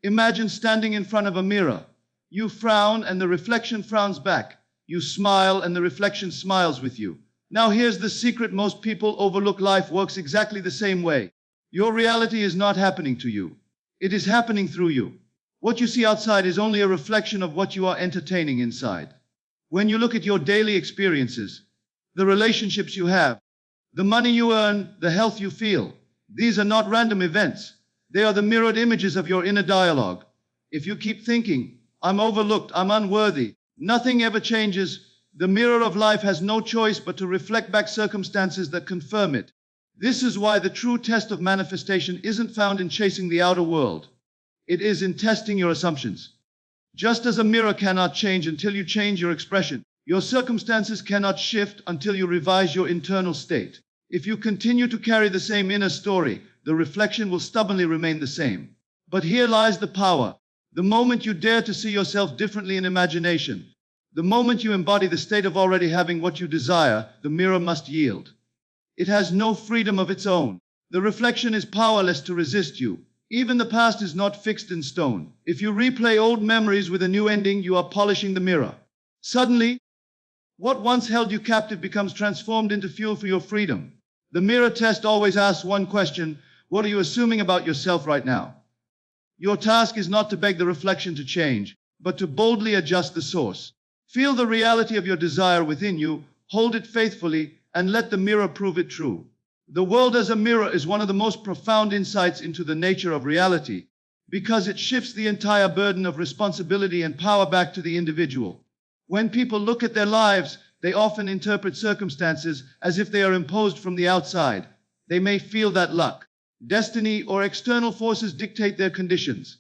Imagine standing in front of a mirror. You frown and the reflection frowns back. You smile and the reflection smiles with you. Now here's the secret most people overlook. Life works exactly the same way. Your reality is not happening to you. It is happening through you. What you see outside is only a reflection of what you are entertaining inside. When you look at your daily experiences, the relationships you have, the money you earn, the health you feel, these are not random events. They are the mirrored images of your inner dialogue. If you keep thinking, I'm overlooked, I'm unworthy, nothing ever changes. The mirror of life has no choice but to reflect back circumstances that confirm it. This is why the true test of manifestation isn't found in chasing the outer world. It is in testing your assumptions. Just as a mirror cannot change until you change your expression, your circumstances cannot shift until you revise your internal state. If you continue to carry the same inner story, the reflection will stubbornly remain the same. But here lies the power. The moment you dare to see yourself differently in imagination, the moment you embody the state of already having what you desire, the mirror must yield. It has no freedom of its own. The reflection is powerless to resist you. Even the past is not fixed in stone. If you replay old memories with a new ending, you are polishing the mirror. Suddenly, what once held you captive becomes transformed into fuel for your freedom. The mirror test always asks one question: what are you assuming about yourself right now? Your task is not to beg the reflection to change, but to boldly adjust the source. Feel the reality of your desire within you, hold it faithfully, and let the mirror prove it true. The world as a mirror is one of the most profound insights into the nature of reality, because it shifts the entire burden of responsibility and power back to the individual. When people look at their lives, they often interpret circumstances as if they are imposed from the outside. They may feel that luck, destiny, or external forces dictate their conditions.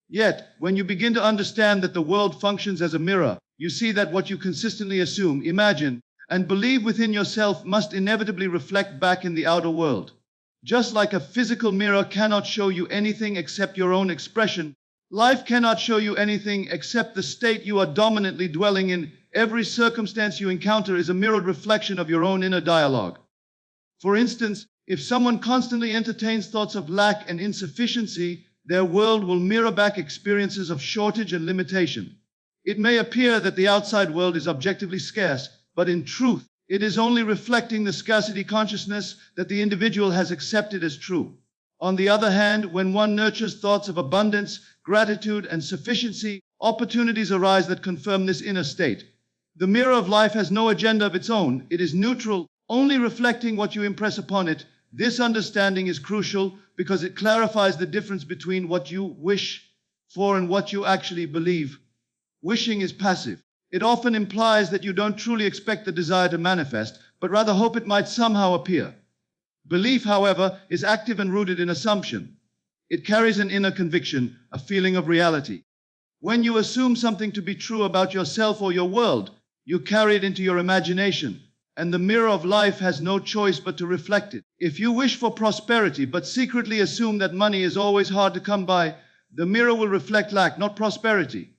Yet, when you begin to understand that the world functions as a mirror, you see that what you consistently assume, imagine, and believe within yourself must inevitably reflect back in the outer world. Just like a physical mirror cannot show you anything except your own expression, life cannot show you anything except the state you are dominantly dwelling in. Every circumstance you encounter is a mirrored reflection of your own inner dialogue. For instance, if someone constantly entertains thoughts of lack and insufficiency, their world will mirror back experiences of shortage and limitation. It may appear that the outside world is objectively scarce, but in truth, it is only reflecting the scarcity consciousness that the individual has accepted as true. On the other hand, when one nurtures thoughts of abundance, gratitude, and sufficiency, opportunities arise that confirm this inner state. The mirror of life has no agenda of its own. It is neutral, only reflecting what you impress upon it. This understanding is crucial because it clarifies the difference between what you wish for and what you actually believe. Wishing is passive. It often implies that you don't truly expect the desire to manifest, but rather hope it might somehow appear. Belief, however, is active and rooted in assumption. It carries an inner conviction, a feeling of reality. When you assume something to be true about yourself or your world, you carry it into your imagination, and the mirror of life has no choice but to reflect it. If you wish for prosperity but secretly assume that money is always hard to come by, the mirror will reflect lack, not prosperity.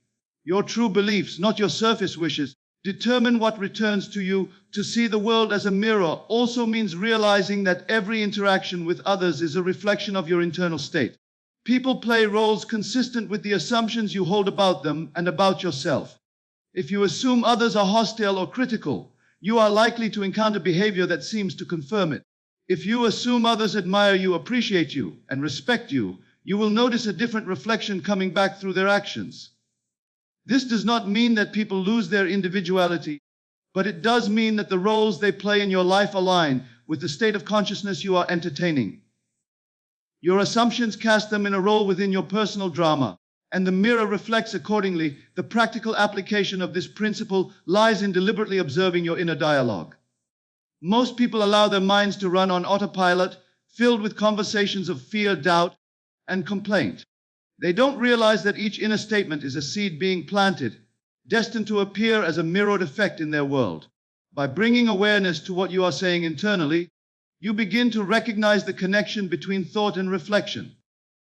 Your true beliefs, not your surface wishes, determine what returns to you. To see the world as a mirror also means realizing that every interaction with others is a reflection of your internal state. People play roles consistent with the assumptions you hold about them and about yourself. If you assume others are hostile or critical, you are likely to encounter behavior that seems to confirm it. If you assume others admire you, appreciate you, and respect you, you will notice a different reflection coming back through their actions. This does not mean that people lose their individuality, but it does mean that the roles they play in your life align with the state of consciousness you are entertaining. Your assumptions cast them in a role within your personal drama, and the mirror reflects accordingly. The practical application of this principle lies in deliberately observing your inner dialogue. Most people allow their minds to run on autopilot, filled with conversations of fear, doubt, and complaint. They don't realize that each inner statement is a seed being planted, destined to appear as a mirrored effect in their world. By bringing awareness to what you are saying internally, you begin to recognize the connection between thought and reflection.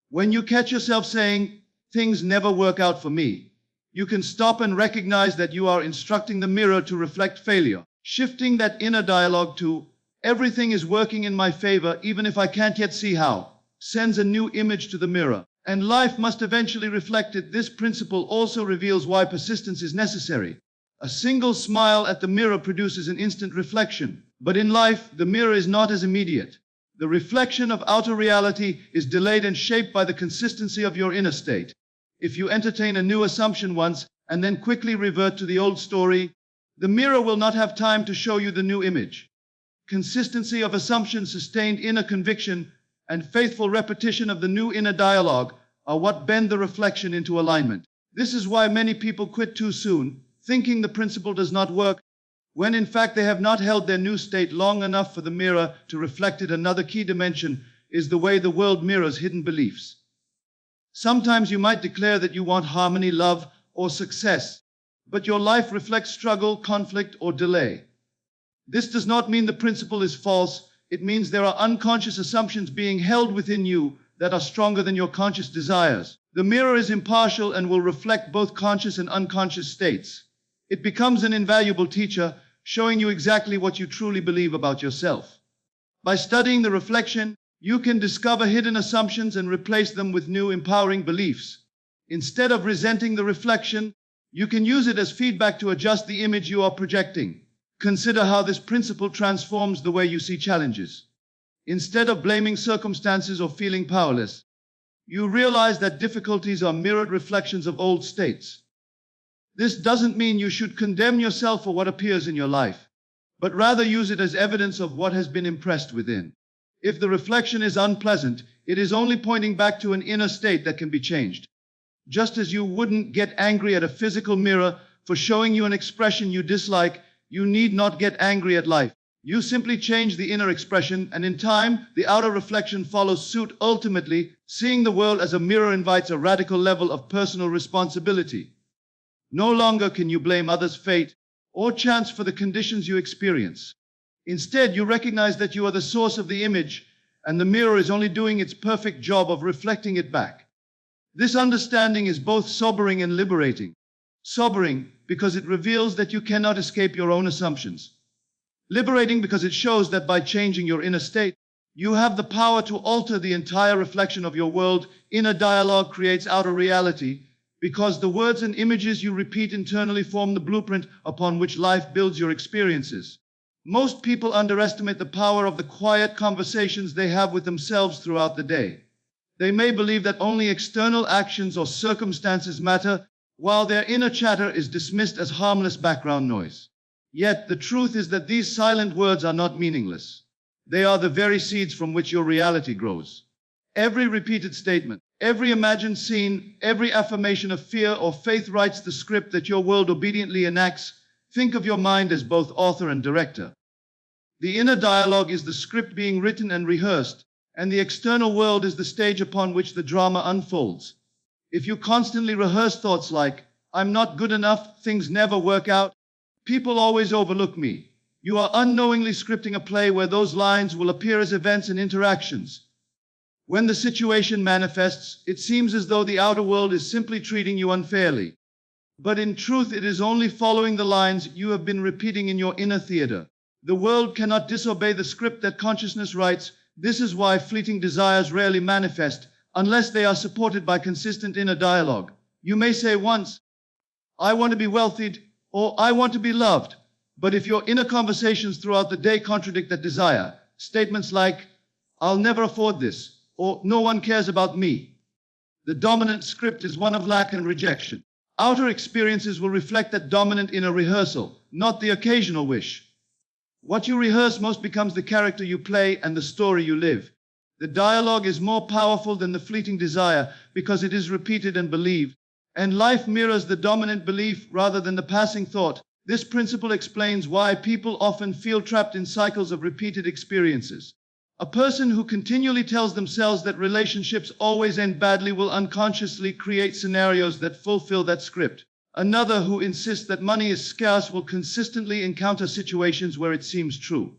When you catch yourself saying, "Things never work out for me," you can stop and recognize that you are instructing the mirror to reflect failure. Shifting that inner dialogue to, "Everything is working in my favor even if I can't yet see how," sends a new image to the mirror. And life must eventually reflect it. This principle also reveals why persistence is necessary. A single smile at the mirror produces an instant reflection. But in life, the mirror is not as immediate. The reflection of outer reality is delayed and shaped by the consistency of your inner state. If you entertain a new assumption once and then quickly revert to the old story, the mirror will not have time to show you the new image. Consistency of assumption, sustained inner conviction, and faithful repetition of the new inner dialogue are what bend the reflection into alignment. This is why many people quit too soon, thinking the principle does not work, when in fact they have not held their new state long enough for the mirror to reflect it. Another key dimension is the way the world mirrors hidden beliefs. Sometimes you might declare that you want harmony, love, or success, but your life reflects struggle, conflict, or delay. This does not mean the principle is false. It means there are unconscious assumptions being held within you that are stronger than your conscious desires. The mirror is impartial and will reflect both conscious and unconscious states. It becomes an invaluable teacher, showing you exactly what you truly believe about yourself. By studying the reflection, you can discover hidden assumptions and replace them with new empowering beliefs. Instead of resenting the reflection, you can use it as feedback to adjust the image you are projecting. Consider how this principle transforms the way you see challenges. Instead of blaming circumstances or feeling powerless, you realize that difficulties are mirrored reflections of old states. This doesn't mean you should condemn yourself for what appears in your life, but rather use it as evidence of what has been impressed within. If the reflection is unpleasant, it is only pointing back to an inner state that can be changed. Just as you wouldn't get angry at a physical mirror for showing you an expression you dislike, you need not get angry at life. You simply change the inner expression, and in time, the outer reflection follows suit. Ultimately, seeing the world as a mirror invites a radical level of personal responsibility. No longer can you blame others' fate or chance for the conditions you experience. Instead, you recognize that you are the source of the image, and the mirror is only doing its perfect job of reflecting it back. This understanding is both sobering and liberating. Sobering because it reveals that you cannot escape your own assumptions. Liberating because it shows that by changing your inner state, you have the power to alter the entire reflection of your world. Inner dialogue creates outer reality, because the words and images you repeat internally form the blueprint upon which life builds your experiences. Most people underestimate the power of the quiet conversations they have with themselves throughout the day. They may believe that only external actions or circumstances matter, while their inner chatter is dismissed as harmless background noise. Yet the truth is that these silent words are not meaningless. They are the very seeds from which your reality grows. Every repeated statement, every imagined scene, every affirmation of fear or faith writes the script that your world obediently enacts. Think of your mind as both author and director. The inner dialogue is the script being written and rehearsed, and the external world is the stage upon which the drama unfolds. If you constantly rehearse thoughts like, "I'm not good enough, things never work out, people always overlook me," you are unknowingly scripting a play where those lines will appear as events and interactions. When the situation manifests, it seems as though the outer world is simply treating you unfairly. But in truth, it is only following the lines you have been repeating in your inner theater. The world cannot disobey the script that consciousness writes. This is why fleeting desires rarely manifest, unless they are supported by consistent inner dialogue. You may say once, "I want to be wealthy," or "I want to be loved." But if your inner conversations throughout the day contradict that desire, statements like, "I'll never afford this," or "no one cares about me," the dominant script is one of lack and rejection. Outer experiences will reflect that dominant inner rehearsal, not the occasional wish. What you rehearse most becomes the character you play and the story you live. The dialogue is more powerful than the fleeting desire because it is repeated and believed, and life mirrors the dominant belief rather than the passing thought. This principle explains why people often feel trapped in cycles of repeated experiences. A person who continually tells themselves that relationships always end badly will unconsciously create scenarios that fulfill that script. Another who insists that money is scarce will consistently encounter situations where it seems true.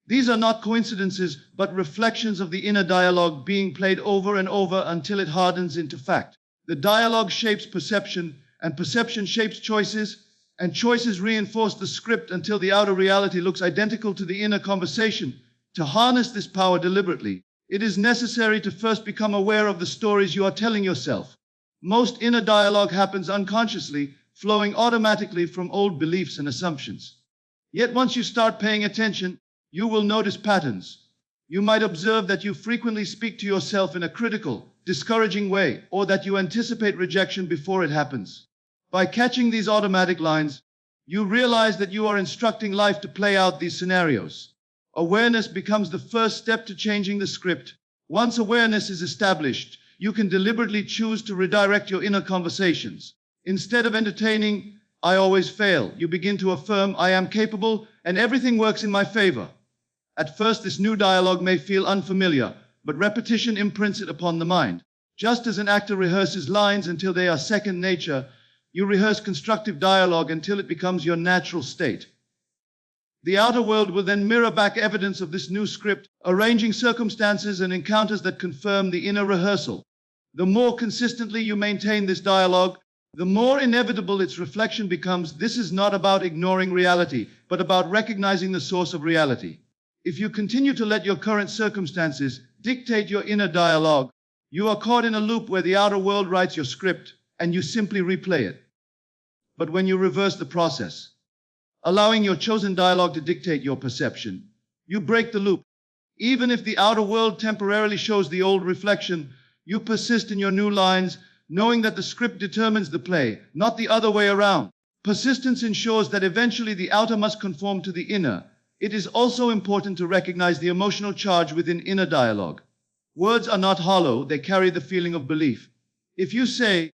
These are not coincidences, but reflections of the inner dialogue being played over and over until it hardens into fact. The dialogue shapes perception, and perception shapes choices, and choices reinforce the script until the outer reality looks identical to the inner conversation. To harness this power deliberately, It is necessary to first become aware of the stories you are telling yourself. Most inner dialogue happens unconsciously, flowing automatically from old beliefs and assumptions. Yet once you start paying attention, you will notice patterns. You might observe that you frequently speak to yourself in a critical, discouraging way, or that you anticipate rejection before it happens. By catching these automatic lines, you realize that you are instructing life to play out these scenarios. Awareness becomes the first step to changing the script. Once awareness is established, you can deliberately choose to redirect your inner conversations. Instead of entertaining, "I always fail," you begin to affirm, "I am capable and everything works in my favor." At first, this new dialogue may feel unfamiliar, but repetition imprints it upon the mind. Just as an actor rehearses lines until they are second nature, you rehearse constructive dialogue until it becomes your natural state. The outer world will then mirror back evidence of this new script, arranging circumstances and encounters that confirm the inner rehearsal. The more consistently you maintain this dialogue, the more inevitable its reflection becomes. This is not about ignoring reality, but about recognizing the source of reality. If you continue to let your current circumstances dictate your inner dialogue, you are caught in a loop where the outer world writes your script and you simply replay it. But when you reverse the process, allowing your chosen dialogue to dictate your perception, you break the loop. Even if the outer world temporarily shows the old reflection, you persist in your new lines, knowing that the script determines the play, not the other way around. Persistence ensures that eventually the outer must conform to the inner. It is also important to recognize the emotional charge within inner dialogue. Words are not hollow, they carry the feeling of belief. If you say,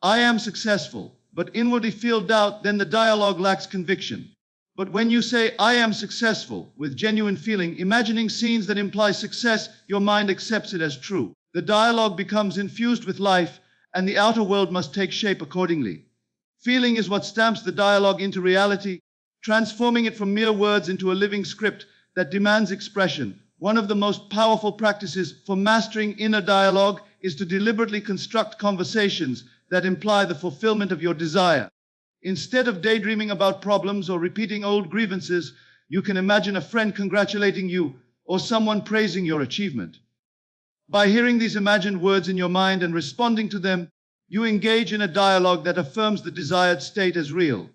"I am successful," but inwardly feel doubt, then the dialogue lacks conviction. But when you say, "I am successful," with genuine feeling, imagining scenes that imply success, your mind accepts it as true. The dialogue becomes infused with life, and the outer world must take shape accordingly. Feeling is what stamps the dialogue into reality, transforming it from mere words into a living script that demands expression. One of the most powerful practices for mastering inner dialogue is to deliberately construct conversations that imply the fulfillment of your desire. Instead of daydreaming about problems or repeating old grievances, you can imagine a friend congratulating you or someone praising your achievement. By hearing these imagined words in your mind and responding to them, you engage in a dialogue that affirms the desired state as real.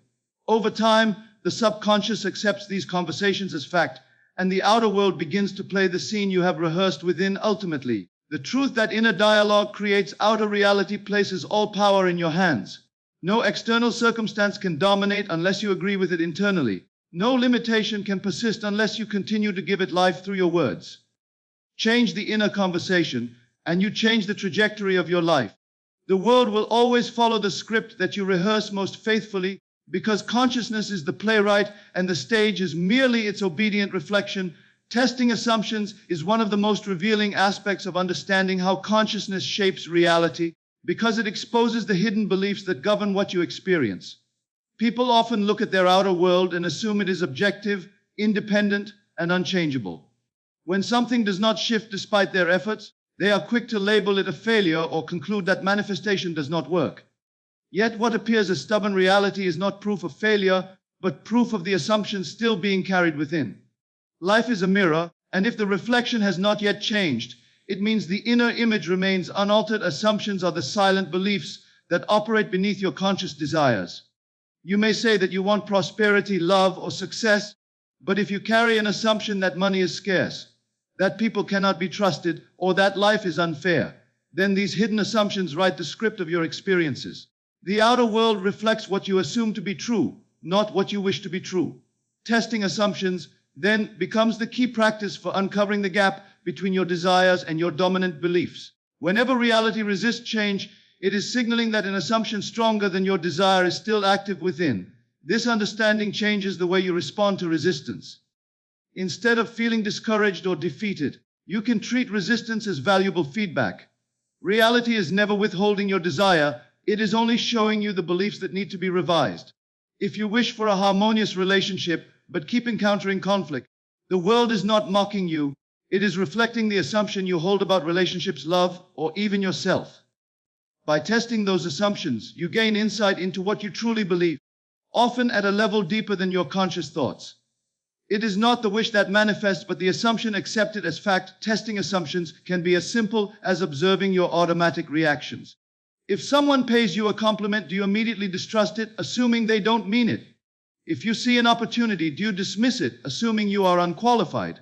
Over time, the subconscious accepts these conversations as fact, and the outer world begins to play the scene you have rehearsed within. Ultimately, the truth that inner dialogue creates outer reality places all power in your hands. No external circumstance can dominate unless you agree with it internally. No limitation can persist unless you continue to give it life through your words. Change the inner conversation, and you change the trajectory of your life. The world will always follow the script that you rehearse most faithfully, because consciousness is the playwright and the stage is merely its obedient reflection. Testing assumptions is one of the most revealing aspects of understanding how consciousness shapes reality, because it exposes the hidden beliefs that govern what you experience. People often look at their outer world and assume it is objective, independent, and unchangeable. When something does not shift despite their efforts, they are quick to label it a failure or conclude that manifestation does not work. Yet what appears as stubborn reality is not proof of failure, but proof of the assumptions still being carried within. Life is a mirror, and if the reflection has not yet changed, it means the inner image remains unaltered. Assumptions are the silent beliefs that operate beneath your conscious desires. You may say that you want prosperity, love, or success, but if you carry an assumption that money is scarce, that people cannot be trusted, or that life is unfair, then these hidden assumptions write the script of your experiences. The outer world reflects what you assume to be true, not what you wish to be true. Testing assumptions then becomes the key practice for uncovering the gap between your desires and your dominant beliefs. Whenever reality resists change, it is signaling that an assumption stronger than your desire is still active within. This understanding changes the way you respond to resistance. Instead of feeling discouraged or defeated, you can treat resistance as valuable feedback. Reality is never withholding your desire, it is only showing you the beliefs that need to be revised. If you wish for a harmonious relationship but keep encountering conflict, the world is not mocking you, it is reflecting the assumption you hold about relationships, love, or even yourself. By testing those assumptions, you gain insight into what you truly believe, often at a level deeper than your conscious thoughts. It is not the wish that manifests, but the assumption accepted as fact. Testing assumptions can be as simple as observing your automatic reactions. If someone pays you a compliment, do you immediately distrust it, assuming they don't mean it? If you see an opportunity, do you dismiss it, assuming you are unqualified?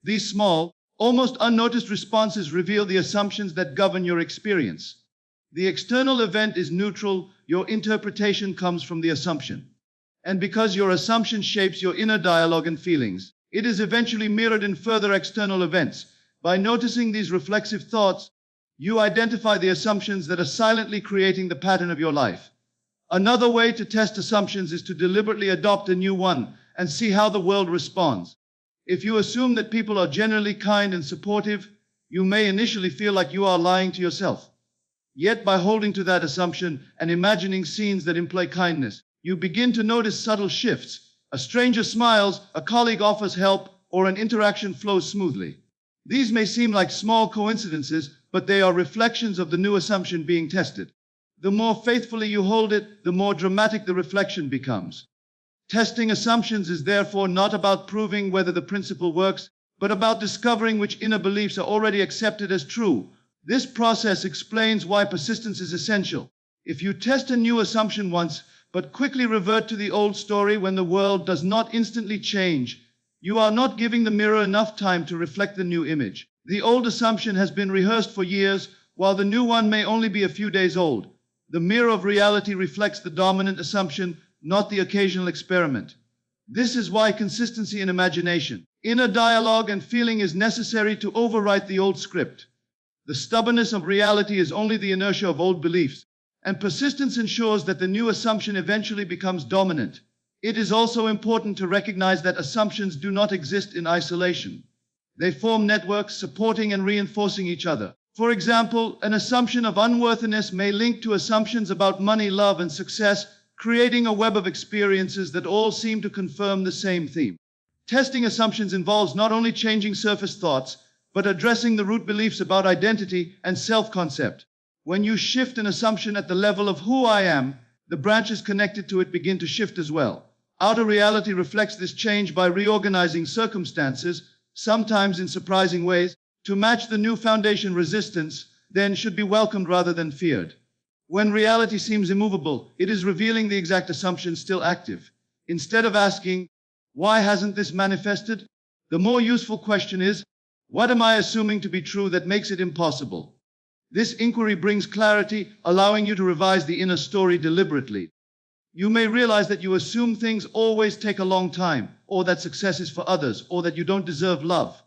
These small, almost unnoticed responses reveal the assumptions that govern your experience. The external event is neutral, your interpretation comes from the assumption. And because your assumption shapes your inner dialogue and feelings, it is eventually mirrored in further external events. By noticing these reflexive thoughts, you identify the assumptions that are silently creating the pattern of your life. Another way to test assumptions is to deliberately adopt a new one and see how the world responds. If you assume that people are generally kind and supportive, you may initially feel like you are lying to yourself. Yet by holding to that assumption and imagining scenes that imply kindness, you begin to notice subtle shifts. A stranger smiles, a colleague offers help, or an interaction flows smoothly. These may seem like small coincidences, but they are reflections of the new assumption being tested. The more faithfully you hold it, the more dramatic the reflection becomes. Testing assumptions is therefore not about proving whether the principle works, but about discovering which inner beliefs are already accepted as true. This process explains why persistence is essential. If you test a new assumption once, but quickly revert to the old story when the world does not instantly change, you are not giving the mirror enough time to reflect the new image. The old assumption has been rehearsed for years, while the new one may only be a few days old. The mirror of reality reflects the dominant assumption, not the occasional experiment. This is why consistency in imagination, inner dialogue, and feeling is necessary to overwrite the old script. The stubbornness of reality is only the inertia of old beliefs, and persistence ensures that the new assumption eventually becomes dominant. It is also important to recognize that assumptions do not exist in isolation. They form networks supporting and reinforcing each other. For example, an assumption of unworthiness may link to assumptions about money, love, and success, creating a web of experiences that all seem to confirm the same theme. Testing assumptions involves not only changing surface thoughts, but addressing the root beliefs about identity and self-concept. When you shift an assumption at the level of who I am, the branches connected to it begin to shift as well. Outer reality reflects this change by reorganizing circumstances, sometimes in surprising ways, to match the new foundation. Resistance, then, should be welcomed rather than feared. When reality seems immovable, it is revealing the exact assumption still active. Instead of asking, why hasn't this manifested? The more useful question is, what am I assuming to be true that makes it impossible? This inquiry brings clarity, allowing you to revise the inner story deliberately. You may realize that you assume things always take a long time, or that success is for others, or that you don't deserve love.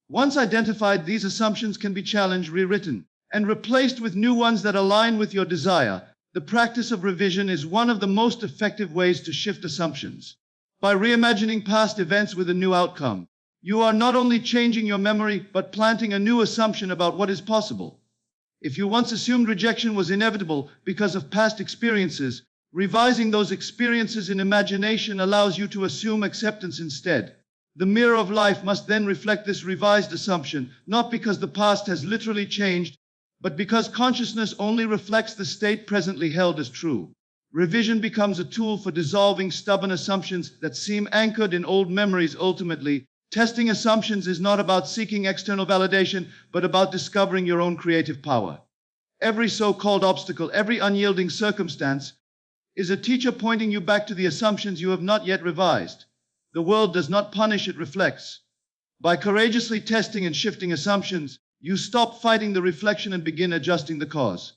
Once identified, these assumptions can be challenged, rewritten, and replaced with new ones that align with your desire. The practice of revision is one of the most effective ways to shift assumptions. By reimagining past events with a new outcome, you are not only changing your memory, but planting a new assumption about what is possible. If you once assumed rejection was inevitable because of past experiences, revising those experiences in imagination allows you to assume acceptance instead. The mirror of life must then reflect this revised assumption, not because the past has literally changed, but because consciousness only reflects the state presently held as true. Revision becomes a tool for dissolving stubborn assumptions that seem anchored in old memories. Ultimately, testing assumptions is not about seeking external validation, but about discovering your own creative power. Every so-called obstacle, every unyielding circumstance, is a teacher pointing you back to the assumptions you have not yet revised. The world does not punish, it reflects. By courageously testing and shifting assumptions, you stop fighting the reflection and begin adjusting the cause.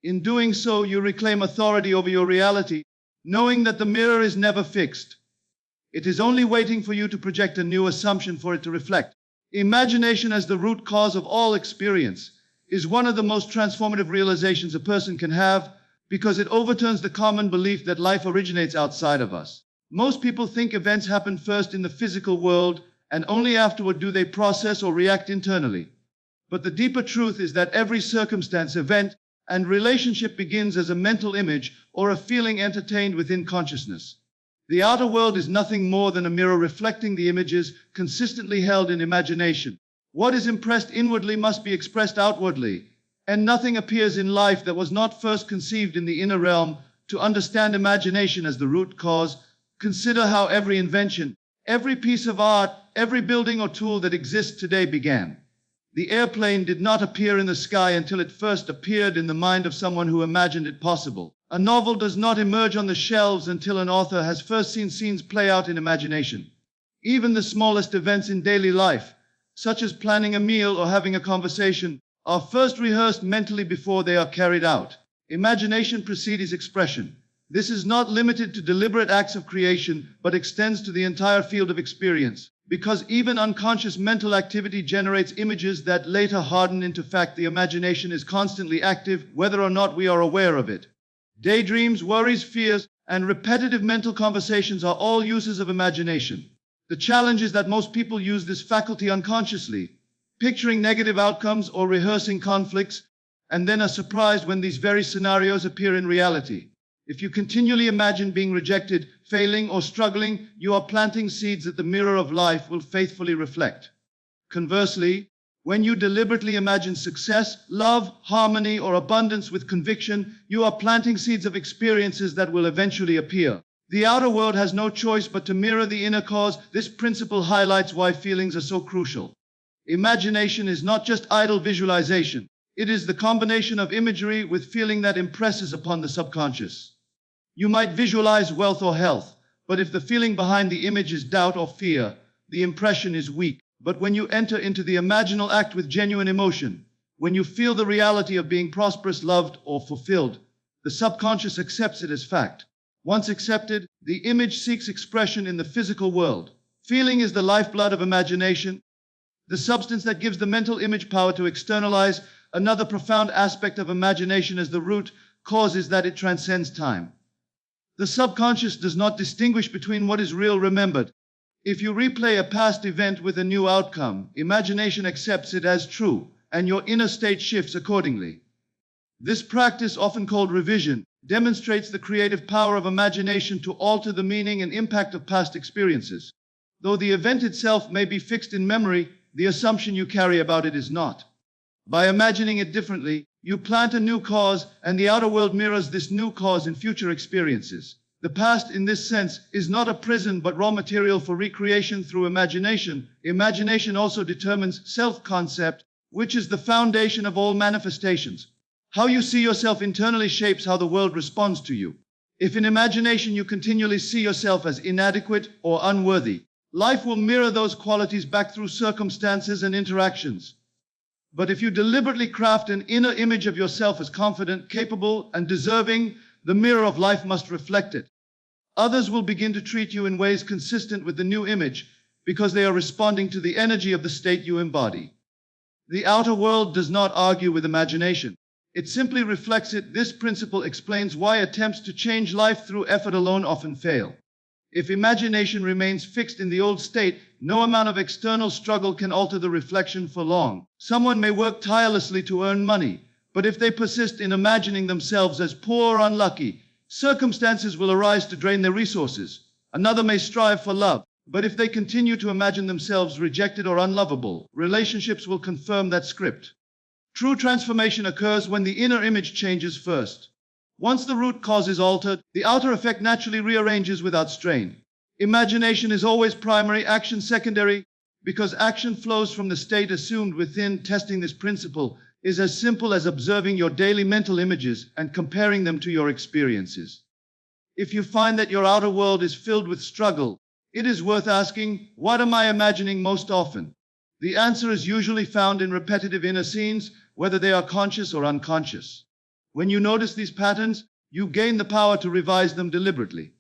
In doing so, you reclaim authority over your reality, knowing that the mirror is never fixed. It is only waiting for you to project a new assumption for it to reflect. Imagination as the root cause of all experience is one of the most transformative realizations a person can have, because it overturns the common belief that life originates outside of us. Most people think events happen first in the physical world, and only afterward do they process or react internally. But the deeper truth is that every circumstance, event, and relationship begins as a mental image or a feeling entertained within consciousness. The outer world is nothing more than a mirror reflecting the images consistently held in imagination. What is impressed inwardly must be expressed outwardly, and nothing appears in life that was not first conceived in the inner realm. To understand imagination as the root cause, consider how every invention, Every piece of art, every building or tool that exists today began. The airplane did not appear in the sky until it first appeared in the mind of someone who imagined it possible. A novel does not emerge on the shelves until an author has first seen scenes play out in imagination. Even the smallest events in daily life, such as planning a meal or having a conversation, are first rehearsed mentally before they are carried out. Imagination precedes expression. This is not limited to deliberate acts of creation, but extends to the entire field of experience. Because even unconscious mental activity generates images that later harden into fact, the imagination is constantly active, whether or not we are aware of it. Daydreams, worries, fears, and repetitive mental conversations are all uses of imagination. The challenge is that most people use this faculty unconsciously, picturing negative outcomes or rehearsing conflicts, and then are surprised when these very scenarios appear in reality. If you continually imagine being rejected, failing, or struggling, you are planting seeds that the mirror of life will faithfully reflect. Conversely, when you deliberately imagine success, love, harmony, or abundance with conviction, you are planting seeds of experiences that will eventually appear. The outer world has no choice but to mirror the inner cause. This principle highlights why feelings are so crucial. Imagination is not just idle visualization. It is the combination of imagery with feeling that impresses upon the subconscious. You might visualize wealth or health, but if the feeling behind the image is doubt or fear, the impression is weak. But when you enter into the imaginal act with genuine emotion, when you feel the reality of being prosperous, loved, or fulfilled, the subconscious accepts it as fact. Once accepted, the image seeks expression in the physical world. Feeling is the lifeblood of imagination, the substance that gives the mental image power to externalize. Another profound aspect of imagination as the root cause is that it transcends time. The subconscious does not distinguish between what is real remembered. If you replay a past event with a new outcome, imagination accepts it as true, and your inner state shifts accordingly. This practice, often called revision, demonstrates the creative power of imagination to alter the meaning and impact of past experiences. Though the event itself may be fixed in memory, the assumption you carry about it is not. By imagining it differently, you plant a new cause, and the outer world mirrors this new cause in future experiences. The past, in this sense, is not a prison but raw material for recreation through imagination. Imagination also determines self-concept, which is the foundation of all manifestations. How you see yourself internally shapes how the world responds to you. If in imagination you continually see yourself as inadequate or unworthy, life will mirror those qualities back through circumstances and interactions. But if you deliberately craft an inner image of yourself as confident, capable, and deserving, the mirror of life must reflect it. Others will begin to treat you in ways consistent with the new image because they are responding to the energy of the state you embody. The outer world does not argue with imagination. It simply reflects it. This principle explains why attempts to change life through effort alone often fail. If imagination remains fixed in the old state, no amount of external struggle can alter the reflection for long. Someone may work tirelessly to earn money, but if they persist in imagining themselves as poor or unlucky, circumstances will arise to drain their resources. Another may strive for love, but if they continue to imagine themselves rejected or unlovable, relationships will confirm that script. True transformation occurs when the inner image changes first. Once the root cause is altered, the outer effect naturally rearranges without strain. Imagination is always primary, action secondary, because action flows from the state assumed within. Testing this principle is as simple as observing your daily mental images and comparing them to your experiences. If you find that your outer world is filled with struggle, it is worth asking, what am I imagining most often? The answer is usually found in repetitive inner scenes, whether they are conscious or unconscious. When you notice these patterns, you gain the power to revise them deliberately.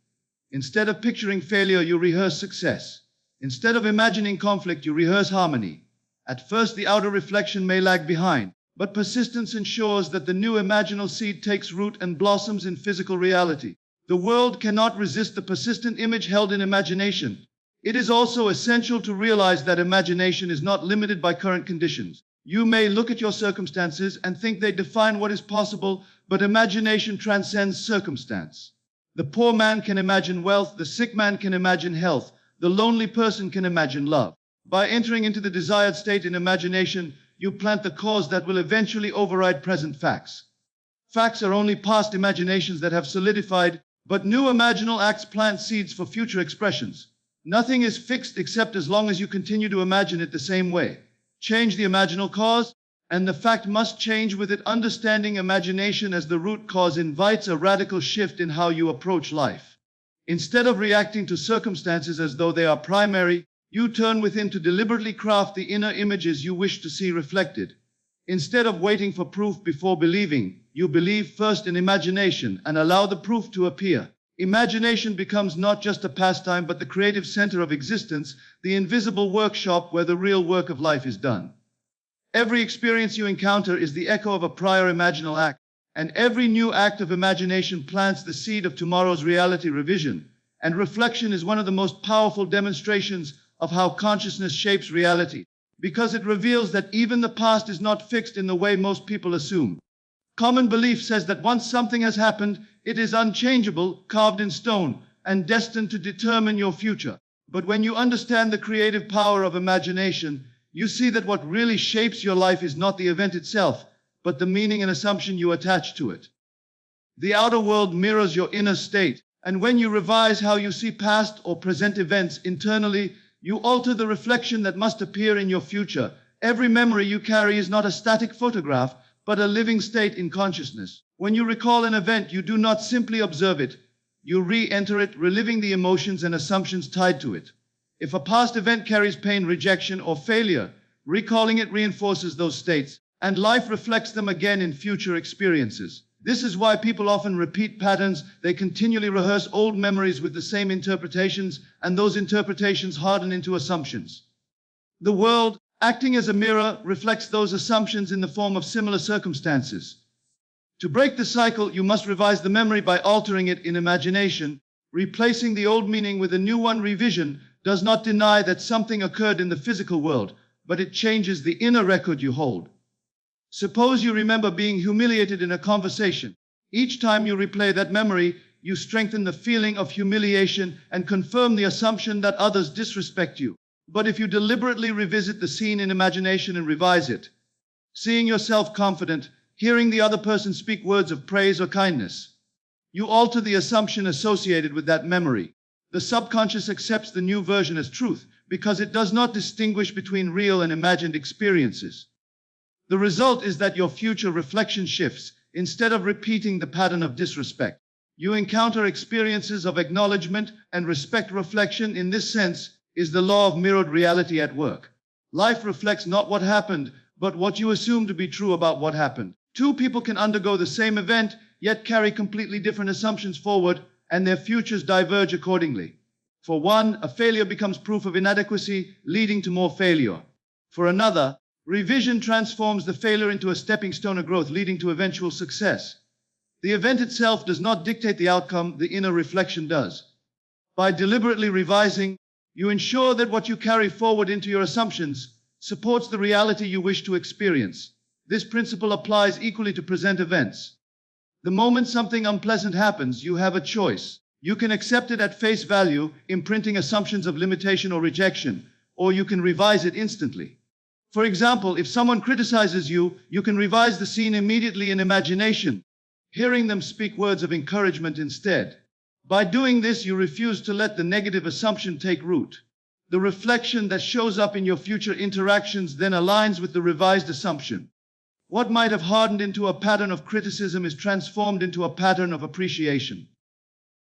Instead of picturing failure, you rehearse success. Instead of imagining conflict, you rehearse harmony. At first, the outer reflection may lag behind, but persistence ensures that the new imaginal seed takes root and blossoms in physical reality. The world cannot resist the persistent image held in imagination. It is also essential to realize that imagination is not limited by current conditions. You may look at your circumstances and think they define what is possible, but imagination transcends circumstance. The poor man can imagine wealth, the sick man can imagine health, the lonely person can imagine love. By entering into the desired state in imagination, you plant the cause that will eventually override present facts. Facts are only past imaginations that have solidified, but new imaginal acts plant seeds for future expressions. Nothing is fixed except as long as you continue to imagine it the same way. Change the imaginal cause, and the fact must change with it. Understanding imagination as the root cause invites a radical shift in how you approach life. Instead of reacting to circumstances as though they are primary, you turn within to deliberately craft the inner images you wish to see reflected. Instead of waiting for proof before believing, you believe first in imagination and allow the proof to appear. Imagination becomes not just a pastime but the creative center of existence, the invisible workshop where the real work of life is done. Every experience you encounter is the echo of a prior imaginal act, and every new act of imagination plants the seed of tomorrow's reality. Revision and reflection is one of the most powerful demonstrations of how consciousness shapes reality, because it reveals that even the past is not fixed in the way most people assume. Common belief says that once something has happened, it is unchangeable, carved in stone, and destined to determine your future. But when you understand the creative power of imagination, you see that what really shapes your life is not the event itself, but the meaning and assumption you attach to it. The outer world mirrors your inner state, and when you revise how you see past or present events internally, you alter the reflection that must appear in your future. Every memory you carry is not a static photograph, but a living state in consciousness. When you recall an event, you do not simply observe it, you re-enter it, reliving the emotions and assumptions tied to it. If a past event carries pain, rejection, or failure, recalling it reinforces those states, and life reflects them again in future experiences. This is why people often repeat patterns. They continually rehearse old memories with the same interpretations, and those interpretations harden into assumptions. The world, acting as a mirror, reflects those assumptions in the form of similar circumstances. To break the cycle, you must revise the memory by altering it in imagination, replacing the old meaning with a new one. Revision does not deny that something occurred in the physical world, but it changes the inner record you hold. Suppose you remember being humiliated in a conversation. Each time you replay that memory, you strengthen the feeling of humiliation and confirm the assumption that others disrespect you. But if you deliberately revisit the scene in imagination and revise it, seeing yourself confident, hearing the other person speak words of praise or kindness, you alter the assumption associated with that memory. The subconscious accepts the new version as truth because it does not distinguish between real and imagined experiences. The result is that your future reflection shifts. Instead of repeating the pattern of disrespect, you encounter experiences of acknowledgement and respect. Reflection, in this sense, is the law of mirrored reality at work. Life reflects not what happened, but what you assume to be true about what happened. Two people can undergo the same event, yet carry completely different assumptions forward, and their futures diverge accordingly. For one, a failure becomes proof of inadequacy, leading to more failure. For another, revision transforms the failure into a stepping stone of growth, leading to eventual success. The event itself does not dictate the outcome, the inner reflection does. By deliberately revising, you ensure that what you carry forward into your assumptions supports the reality you wish to experience. This principle applies equally to present events. The moment something unpleasant happens, you have a choice. You can accept it at face value, imprinting assumptions of limitation or rejection, or you can revise it instantly. For example, if someone criticizes you, you can revise the scene immediately in imagination, hearing them speak words of encouragement instead. By doing this, you refuse to let the negative assumption take root. The reflection that shows up in your future interactions then aligns with the revised assumption. What might have hardened into a pattern of criticism is transformed into a pattern of appreciation.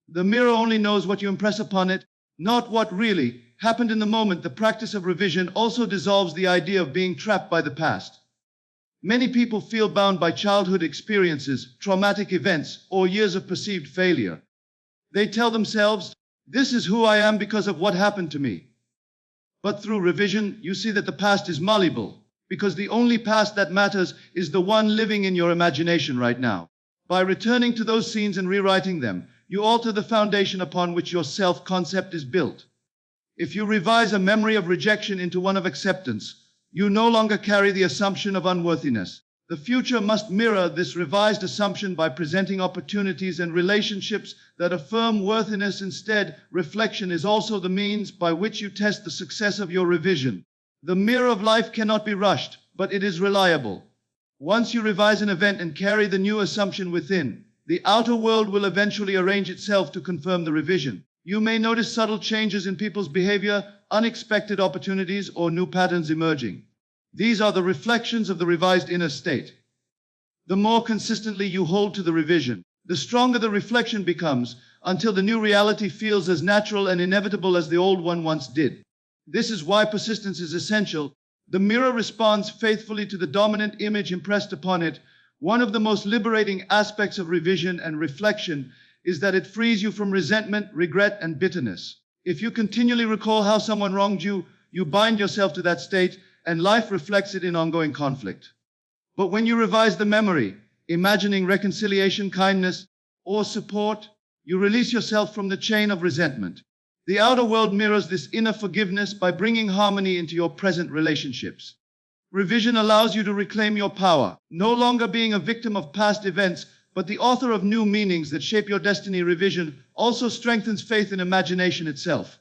The mirror only knows what you impress upon it, not what really happened in the moment. The practice of revision also dissolves the idea of being trapped by the past. Many people feel bound by childhood experiences, traumatic events, or years of perceived failure. They tell themselves, "This is who I am because of what happened to me." But through revision, you see that the past is malleable, because the only past that matters is the one living in your imagination right now. By returning to those scenes and rewriting them, you alter the foundation upon which your self-concept is built. If you revise a memory of rejection into one of acceptance, you no longer carry the assumption of unworthiness. The future must mirror this revised assumption by presenting opportunities and relationships that affirm worthiness instead. Reflection is also the means by which you test the success of your revision. The mirror of life cannot be rushed, but it is reliable. Once you revise an event and carry the new assumption within, the outer world will eventually arrange itself to confirm the revision. You may notice subtle changes in people's behavior, unexpected opportunities, or new patterns emerging. These are the reflections of the revised inner state. The more consistently you hold to the revision, the stronger the reflection becomes, until the new reality feels as natural and inevitable as the old one once did. This is why persistence is essential. The mirror responds faithfully to the dominant image impressed upon it. One of the most liberating aspects of revision and reflection is that it frees you from resentment, regret, and bitterness. If you continually recall how someone wronged you, you bind yourself to that state, and life reflects it in ongoing conflict. But when you revise the memory, imagining reconciliation, kindness, or support, you release yourself from the chain of resentment. The outer world mirrors this inner forgiveness by bringing harmony into your present relationships. Revision allows you to reclaim your power, no longer being a victim of past events, but the author of new meanings that shape your destiny. Revision also strengthens faith in imagination itself.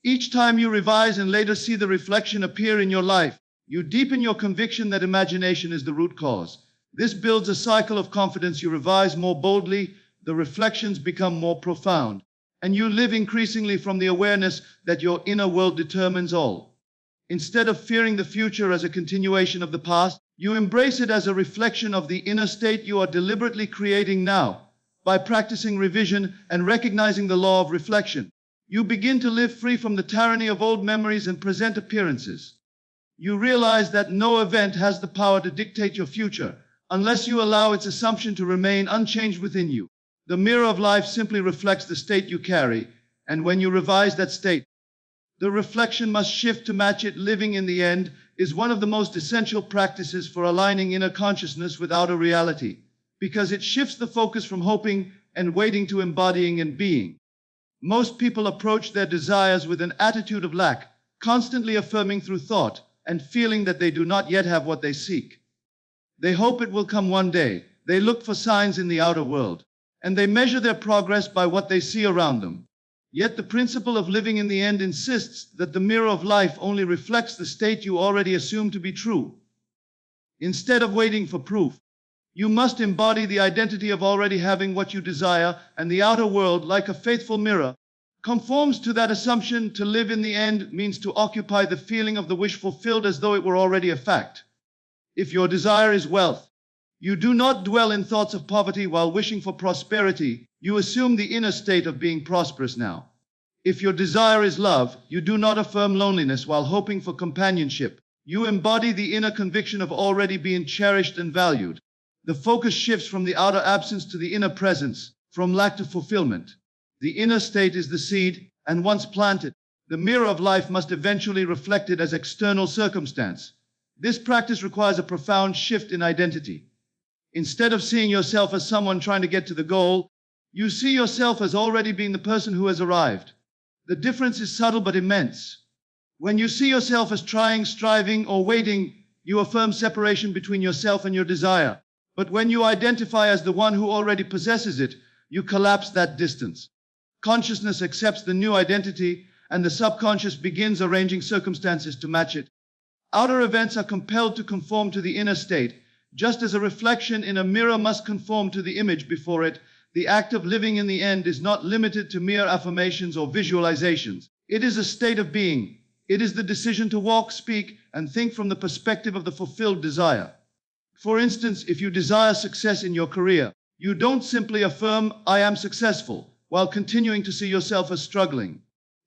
Each time you revise and later see the reflection appear in your life, you deepen your conviction that imagination is the root cause. This builds a cycle of confidence. You revise more boldly, the reflections become more profound, and you live increasingly from the awareness that your inner world determines all. Instead of fearing the future as a continuation of the past, you embrace it as a reflection of the inner state you are deliberately creating now. By practicing revision and recognizing the law of reflection, you begin to live free from the tyranny of old memories and present appearances. You realize that no event has the power to dictate your future, unless you allow its assumption to remain unchanged within you. The mirror of life simply reflects the state you carry, and when you revise that state, the reflection must shift to match it. Living in the end is one of the most essential practices for aligning inner consciousness with outer reality, because it shifts the focus from hoping and waiting to embodying and being. Most people approach their desires with an attitude of lack, constantly affirming through thought and feeling that they do not yet have what they seek. They hope it will come one day. They look for signs in the outer world, and they measure their progress by what they see around them. Yet the principle of living in the end insists that the mirror of life only reflects the state you already assume to be true. Instead of waiting for proof, you must embody the identity of already having what you desire, and the outer world, like a faithful mirror, conforms to that assumption. To live in the end means to occupy the feeling of the wish fulfilled as though it were already a fact. If your desire is wealth, you do not dwell in thoughts of poverty while wishing for prosperity. You assume the inner state of being prosperous now. If your desire is love, you do not affirm loneliness while hoping for companionship. You embody the inner conviction of already being cherished and valued. The focus shifts from the outer absence to the inner presence, from lack to fulfillment. The inner state is the seed, and once planted, the mirror of life must eventually reflect it as external circumstance. This practice requires a profound shift in identity. Instead of seeing yourself as someone trying to get to the goal, you see yourself as already being the person who has arrived. The difference is subtle but immense. When you see yourself as trying, striving, or waiting, you affirm separation between yourself and your desire. But when you identify as the one who already possesses it, you collapse that distance. Consciousness accepts the new identity, and the subconscious begins arranging circumstances to match it. Outer events are compelled to conform to the inner state, just as a reflection in a mirror must conform to the image before it. The act of living in the end is not limited to mere affirmations or visualizations. It is a state of being. It is the decision to walk, speak, and think from the perspective of the fulfilled desire. For instance, if you desire success in your career, you don't simply affirm, "I am successful," while continuing to see yourself as struggling.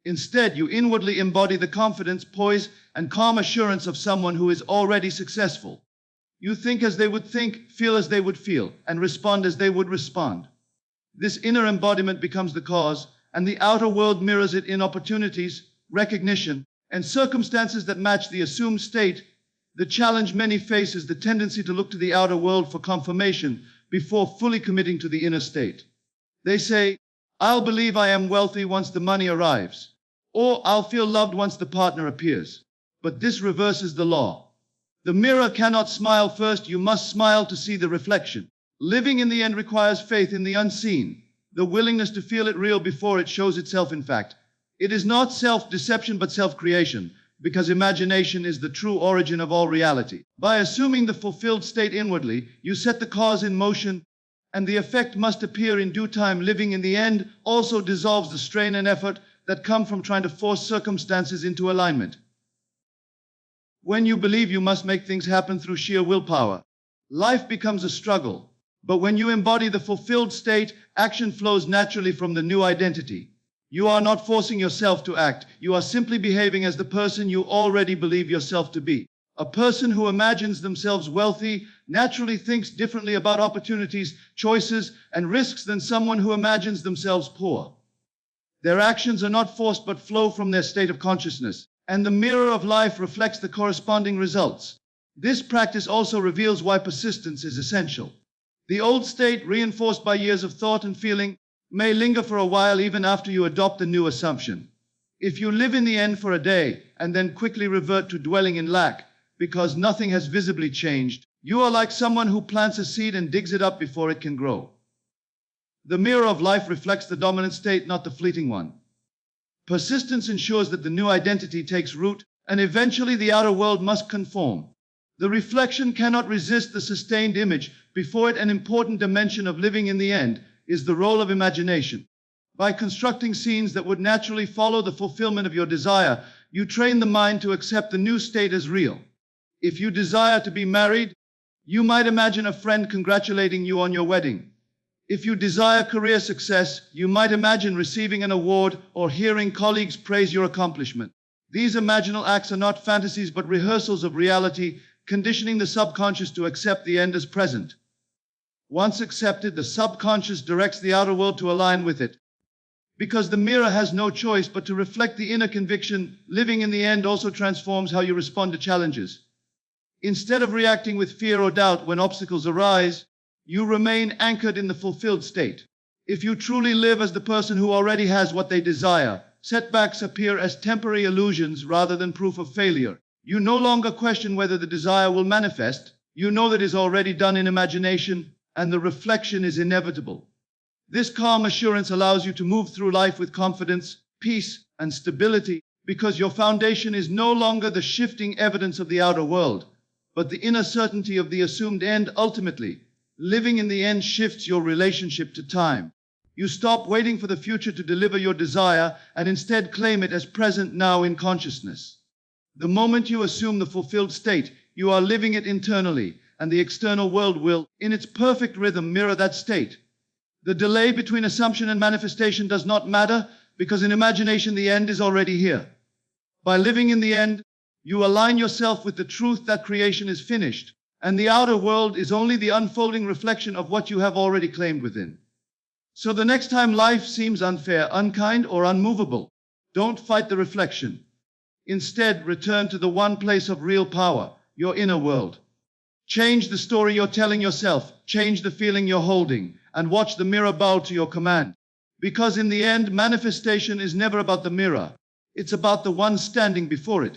Instead, you inwardly embody the confidence, poise, and calm assurance of someone who is already successful. You think as they would think, feel as they would feel, and respond as they would respond. This inner embodiment becomes the cause, and the outer world mirrors it in opportunities, recognition, and circumstances that match the assumed state. The challenge many face is the tendency to look to the outer world for confirmation before fully committing to the inner state. They say, "I'll believe I am wealthy once the money arrives," or "I'll feel loved once the partner appears." But this reverses the law. The mirror cannot smile first. You must smile to see the reflection. Living in the end requires faith in the unseen, the willingness to feel it real before it shows itself in fact. It is not self-deception but self-creation, because imagination is the true origin of all reality. By assuming the fulfilled state inwardly, you set the cause in motion, and the effect must appear in due time. Living in the end also dissolves the strain and effort that come from trying to force circumstances into alignment. When you believe you must make things happen through sheer willpower, life becomes a struggle. But when you embody the fulfilled state, action flows naturally from the new identity. You are not forcing yourself to act. You are simply behaving as the person you already believe yourself to be. A person who imagines themselves wealthy naturally thinks differently about opportunities, choices, and risks than someone who imagines themselves poor. Their actions are not forced but flow from their state of consciousness, and the mirror of life reflects the corresponding results. This practice also reveals why persistence is essential. The old state, reinforced by years of thought and feeling, may linger for a while even after you adopt a new assumption. If you live in the end for a day and then quickly revert to dwelling in lack because nothing has visibly changed, you are like someone who plants a seed and digs it up before it can grow. The mirror of life reflects the dominant state, not the fleeting one. Persistence ensures that the new identity takes root, and eventually the outer world must conform. The reflection cannot resist the sustained image. Before it, an important dimension of living in the end is the role of imagination. By constructing scenes that would naturally follow the fulfillment of your desire, you train the mind to accept the new state as real. If you desire to be married, you might imagine a friend congratulating you on your wedding. If you desire career success, you might imagine receiving an award or hearing colleagues praise your accomplishment. These imaginal acts are not fantasies but rehearsals of reality, conditioning the subconscious to accept the end as present. Once accepted, the subconscious directs the outer world to align with it. Because the mirror has no choice but to reflect the inner conviction, living in the end also transforms how you respond to challenges. Instead of reacting with fear or doubt when obstacles arise, you remain anchored in the fulfilled state. If you truly live as the person who already has what they desire, setbacks appear as temporary illusions rather than proof of failure. You no longer question whether the desire will manifest. You know that it is already done in imagination, and the reflection is inevitable. This calm assurance allows you to move through life with confidence, peace, and stability, because your foundation is no longer the shifting evidence of the outer world, but the inner certainty of the assumed end. Ultimately, living in the end shifts your relationship to time. You stop waiting for the future to deliver your desire and instead claim it as present now in consciousness. The moment you assume the fulfilled state, you are living it internally, and the external world will, in its perfect rhythm, mirror that state. The delay between assumption and manifestation does not matter, because in imagination the end is already here. By living in the end, you align yourself with the truth that creation is finished, and the outer world is only the unfolding reflection of what you have already claimed within. So the next time life seems unfair, unkind, or unmovable, don't fight the reflection. Instead, return to the one place of real power, your inner world. Change the story you're telling yourself, change the feeling you're holding, and watch the mirror bow to your command. Because in the end, manifestation is never about the mirror. It's about the one standing before it.